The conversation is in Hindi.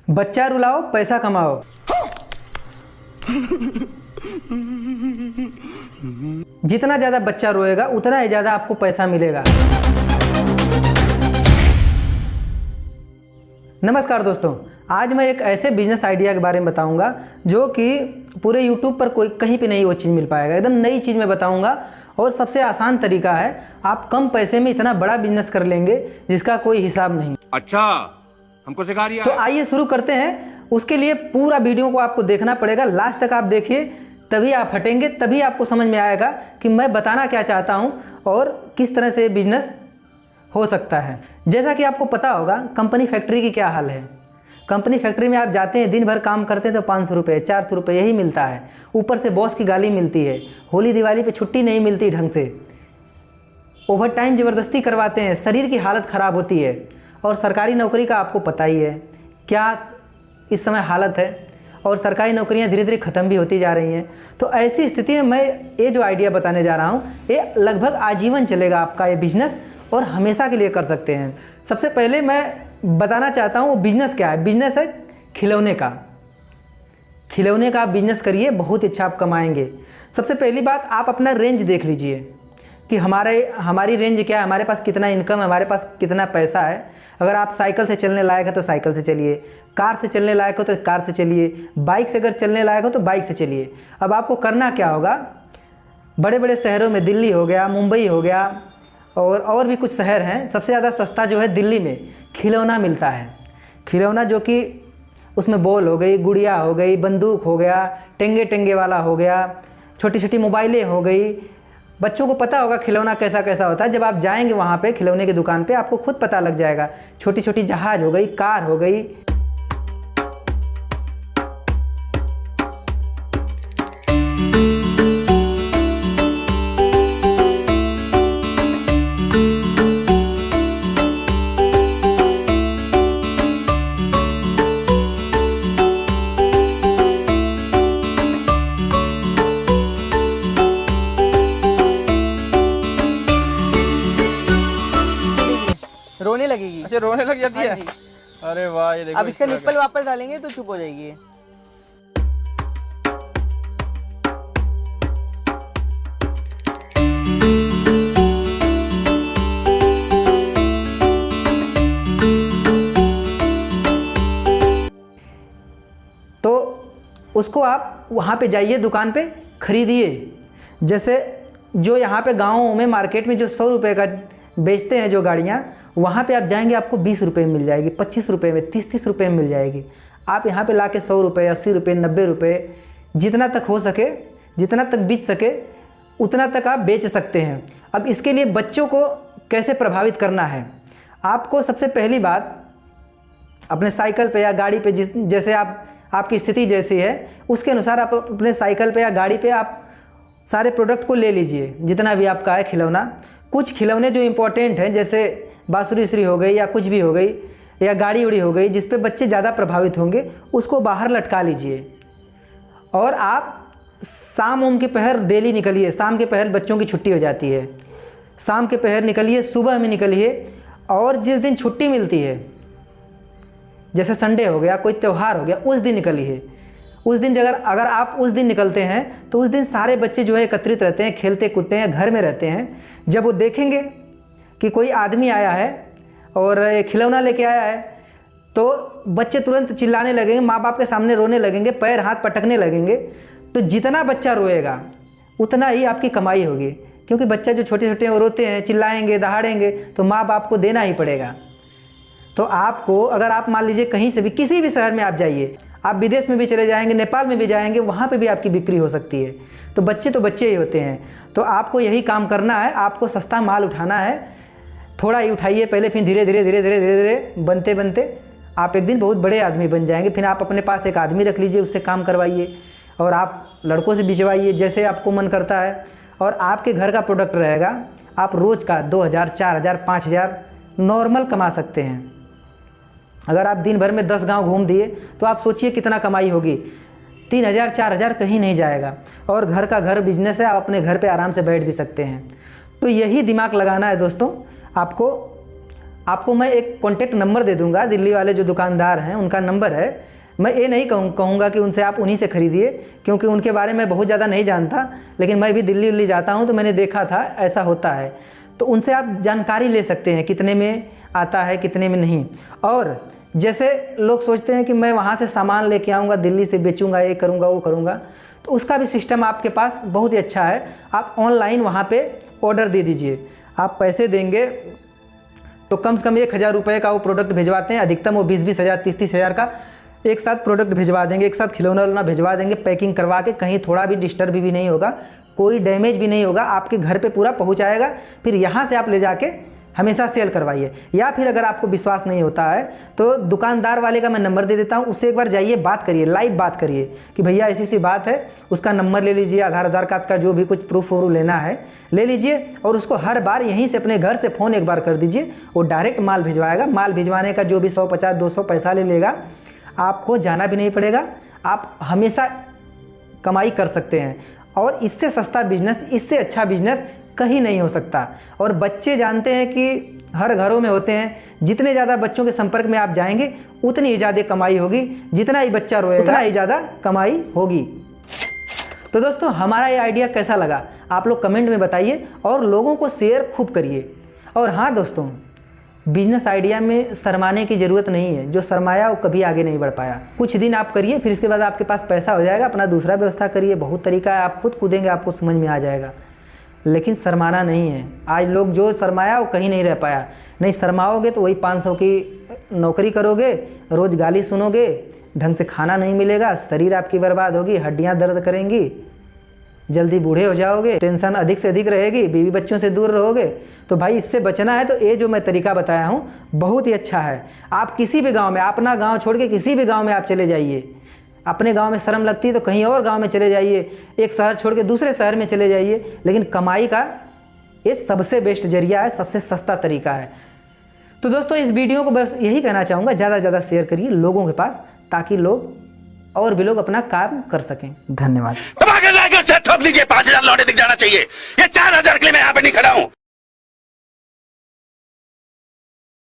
बच्चा रुलाओ पैसा कमाओ। जितना ज़्यादा बच्चा रोएगा उतना ही ज़्यादा आपको पैसा मिलेगा। नमस्कार दोस्तों, आज मैं एक ऐसे बिजनेस आइडिया के बारे में बताऊंगा जो कि पूरे YouTube पर कोई कहीं पे नहीं वो चीज़ मिल पाएगा। एकदम नई चीज़ मैं बताऊंगा और सबसे आसान तरीका है। आप कम पैसे में इतना बड़ा बिजनेस कर लेंगे जिसका कोई हिसाब नहीं। अच्छा, हमको सिखा रही है। तो आइए शुरू करते हैं। उसके लिए पूरा वीडियो को आपको देखना पड़ेगा, लास्ट तक आप देखिए, तभी आप हटेंगे, तभी आपको समझ में आएगा कि मैं बताना क्या चाहता हूं और किस तरह से बिजनेस हो सकता है। जैसा कि आपको पता होगा कंपनी फैक्ट्री की क्या हाल है। कंपनी फैक्ट्री में आप जाते हैं, दिन भर काम करते हैं तो 500 रुपये 400 रुपये यही मिलता है। ऊपर से बॉस की गाली मिलती है, होली दिवाली पे छुट्टी नहीं मिलती ढंग से, ओवर टाइम ज़बरदस्ती करवाते हैं, शरीर की हालत ख़राब होती है। और सरकारी नौकरी का आपको पता ही है क्या इस समय हालत है, और सरकारी नौकरियां धीरे धीरे ख़त्म भी होती जा रही हैं। तो ऐसी स्थिति में मैं ये जो आइडिया बताने जा रहा हूँ, ये लगभग आजीवन चलेगा आपका ये बिजनेस, और हमेशा के लिए कर सकते हैं। सबसे पहले मैं बताना चाहता हूँ वो बिज़नेस क्या है। बिज़नेस है खिलौने का। खिलौने का आप बिज़नेस करिए, बहुत अच्छा आप कमाएंगे। सबसे पहली बात, आप अपना रेंज देख लीजिए कि हमारी रेंज क्या है, हमारे पास कितना इनकम है, हमारे पास कितना पैसा है। अगर आप साइकिल से चलने लायक है तो साइकिल से चलिए, कार से चलने लायक हो तो कार से चलिए, बाइक से अगर चलने लायक हो तो बाइक से चलिए। अब आपको करना क्या होगा, बड़े बड़े शहरों में दिल्ली हो गया, मुंबई हो गया, और भी कुछ शहर हैं, सबसे ज़्यादा सस्ता जो है दिल्ली में खिलौना मिलता है। खिलौना जो कि उसमें बॉल हो गई, गुड़िया हो गई, बंदूक हो गया, टेंगे वाला हो गया, छोटी छोटी मोबाइलें हो गई। बच्चों को पता होगा खिलौना कैसा कैसा होता है। जब आप जाएंगे वहाँ पे खिलौने की दुकान पे आपको खुद पता लग जाएगा। छोटी छोटी जहाज हो गई, कार हो गई। रोने लगेगी। अच्छा, रोने लग जाती है। हाँ, अरे वाह, ये देखो। अब इसका निप्पल वापस डालेंगे तो चुप हो जाएगी। तो उसको आप वहाँ पे जाइए, दुकान पे खरीदिए। जैसे जो यहाँ पे गाँवों में मार्केट में जो 100 रुपये का बेचते हैं जो गाड़ियाँ, वहाँ पे आप जाएंगे आपको 20 रुपये में मिल जाएगी, 25 रुपये में, 30 रुपये में मिल जाएगी। आप यहाँ पे ला के 100 रुपये, 80 रुपये, 90 रुपये, जितना तक हो सके, जितना तक बिक सके उतना तक आप बेच सकते हैं। अब इसके लिए बच्चों को कैसे प्रभावित करना है, आपको सबसे पहली बात अपने साइकिल पे या गाड़ी पे, जैसे आपकी स्थिति जैसी है उसके अनुसार आप अपने साइकिल पे या गाड़ी पे आप सारे प्रोडक्ट को ले लीजिए, जितना भी आपका है खिलौना। कुछ खिलौने जो इम्पोर्टेंट हैं, जैसे बाँसुरी हो गई या कुछ भी हो गई, या गाड़ी उड़ी हो गई, जिस पे बच्चे ज़्यादा प्रभावित होंगे, उसको बाहर लटका लीजिए। और आप शाम उम के पहर डेली निकलिए। शाम के पहर बच्चों की छुट्टी हो जाती है, शाम के पहर निकलिए, सुबह में निकलिए। और जिस दिन छुट्टी मिलती है, जैसे संडे हो गया, कोई त्यौहार हो गया, उस दिन निकलिए। उस दिन अगर आप उस दिन निकलते हैं तो उस दिन सारे बच्चे जो है एकत्रित रहते हैं, खेलते कूदते हैं, घर में रहते हैं। जब वो देखेंगे कि कोई आदमी आया है और खिलौना लेके आया है, तो बच्चे तुरंत चिल्लाने लगेंगे, माँ बाप के सामने रोने लगेंगे, पैर हाथ पटकने लगेंगे। तो जितना बच्चा रोएगा उतना ही आपकी कमाई होगी, क्योंकि बच्चा जो छोटे छोटे वो रोते हैं, चिल्लाएंगे, दहाड़ेंगे, तो माँ बाप को देना ही पड़ेगा। तो आपको, अगर आप मान लीजिए कहीं से भी, किसी भी शहर में आप जाइए, आप विदेश में भी चले जाएंगे, नेपाल में भी जाएंगे, वहाँ पे भी आपकी बिक्री हो सकती है। तो बच्चे ही होते हैं। तो आपको यही काम करना है, आपको सस्ता माल उठाना है। थोड़ा ही उठाइए पहले, फिर धीरे धीरे बनते बनते आप एक दिन बहुत बड़े आदमी बन जाएंगे। फिर आप अपने पास एक आदमी रख लीजिए, उससे काम करवाइए, और आप लड़कों से बिचवाइए जैसे आपको मन करता है। और आपके घर का प्रोडक्ट रहेगा, आप रोज़ का 2000, 4000, 5000 नॉर्मल कमा सकते हैं। अगर आप दिन भर में 10 गांव घूम दिए तो आप सोचिए कितना कमाई होगी। 3000, 4000 कहीं नहीं जाएगा। और घर का घर बिजनेस है, आप अपने घर पे आराम से बैठ भी सकते हैं। तो यही दिमाग लगाना है दोस्तों आपको। आपको मैं एक कॉन्टेक्ट नंबर दे दूंगा, दिल्ली वाले जो दुकानदार हैं उनका नंबर है। मैं ये नहीं कहूँगा कि उनसे आप उन्हीं से खरीदिए, क्योंकि उनके बारे में बहुत ज़्यादा नहीं जानता, लेकिन मैं भी दिल्ली जाता हूँ तो मैंने देखा था ऐसा होता है। तो उनसे आप जानकारी ले सकते हैं कितने में आता है कितने में नहीं। और जैसे लोग सोचते हैं कि मैं वहाँ से सामान लेके आऊँगा, दिल्ली से बेचूँगा, ये करूँगा वो करूँगा, तो उसका भी सिस्टम आपके पास बहुत ही अच्छा है। आप ऑनलाइन वहाँ पे ऑर्डर दे दीजिए, आप पैसे देंगे तो कम से कम 1000 रुपये का वो प्रोडक्ट भिजवाते हैं, अधिकतम वो 20-20 हज़ार 30-30 हज़ार का एक साथ प्रोडक्ट भिजवा देंगे, एक साथ खिलौना उलौना भिजवा देंगे, पैकिंग करवा के, कहीं थोड़ा भी डिस्टर्ब भी नहीं होगा, कोई डैमेज भी नहीं होगा, आपके घर पे पूरा पहुंचाएगा। फिर यहाँ से आप ले जाके हमेशा सेल करवाइए। या फिर अगर आपको विश्वास नहीं होता है तो दुकानदार वाले का मैं नंबर दे देता हूँ, उससे एक बार जाइए, बात करिए, लाइव बात करिए कि भैया ऐसी सी बात है, उसका नंबर ले लीजिए, आधार कार्ड का जो भी कुछ प्रूफ वूफ लेना है ले लीजिए, और उसको हर बार यहीं से अपने घर से फ़ोन एक बार कर दीजिए, वो डायरेक्ट माल भिजवाएगा। माल भिजवाने का जो भी 150-200 पैसा ले लेगा, आपको जाना भी नहीं पड़ेगा, आप हमेशा कमाई कर सकते हैं। और इससे सस्ता बिजनेस, इससे अच्छा बिजनेस कहीं नहीं हो सकता। और बच्चे जानते हैं कि हर घरों में होते हैं, जितने ज़्यादा बच्चों के संपर्क में आप जाएंगे उतनी ही ज़्यादा कमाई होगी, जितना ही बच्चा रोएगा उतना ही ज़्यादा कमाई होगी। तो दोस्तों, हमारा ये आइडिया कैसा लगा आप लोग कमेंट में बताइए और लोगों को शेयर खूब करिए। और हाँ दोस्तों, बिजनेस आइडिया में शर्माने की ज़रूरत नहीं है, जो शर्माया वो कभी आगे नहीं बढ़ पाया। कुछ दिन आप करिए, फिर इसके बाद आपके पास पैसा हो जाएगा, अपना दूसरा व्यवस्था करिए, बहुत तरीका है, आप खुद कूदेंगे, आपको समझ में आ जाएगा। लेकिन शर्माना नहीं है। आज लोग जो शर्माया वो कहीं नहीं रह पाया। नहीं शर्माओगे तो वही 500 की नौकरी करोगे, रोज़ गाली सुनोगे, ढंग से खाना नहीं मिलेगा, शरीर आपकी बर्बाद होगी, हड्डियां दर्द करेंगी, जल्दी बूढ़े हो जाओगे, टेंशन अधिक से अधिक रहेगी, बीवी बच्चों से दूर रहोगे। तो भाई इससे बचना है तो ये जो मैं तरीका बताया हूँ बहुत ही अच्छा है। आप किसी भी गाँव में, अपना गाँव छोड़ के किसी भी गाँव में आप चले जाइए, अपने गांव में शर्म लगती है तो कहीं और गांव में चले जाइए, एक शहर छोड़ के दूसरे शहर में चले जाइए, लेकिन कमाई का ये सबसे बेस्ट जरिया है, सबसे सस्ता तरीका है। तो दोस्तों, इस वीडियो को बस यही कहना चाहूँगा, ज़्यादा से ज़्यादा शेयर करिए लोगों के पास, ताकि लोग और भी लोग अपना काम कर सकें। धन्यवाद। ठोक लीजिए, 5000 लौटे दिख जाना चाहिए। ये 4000 के लिए मैं यहाँ पे नहीं खड़ा हूँ।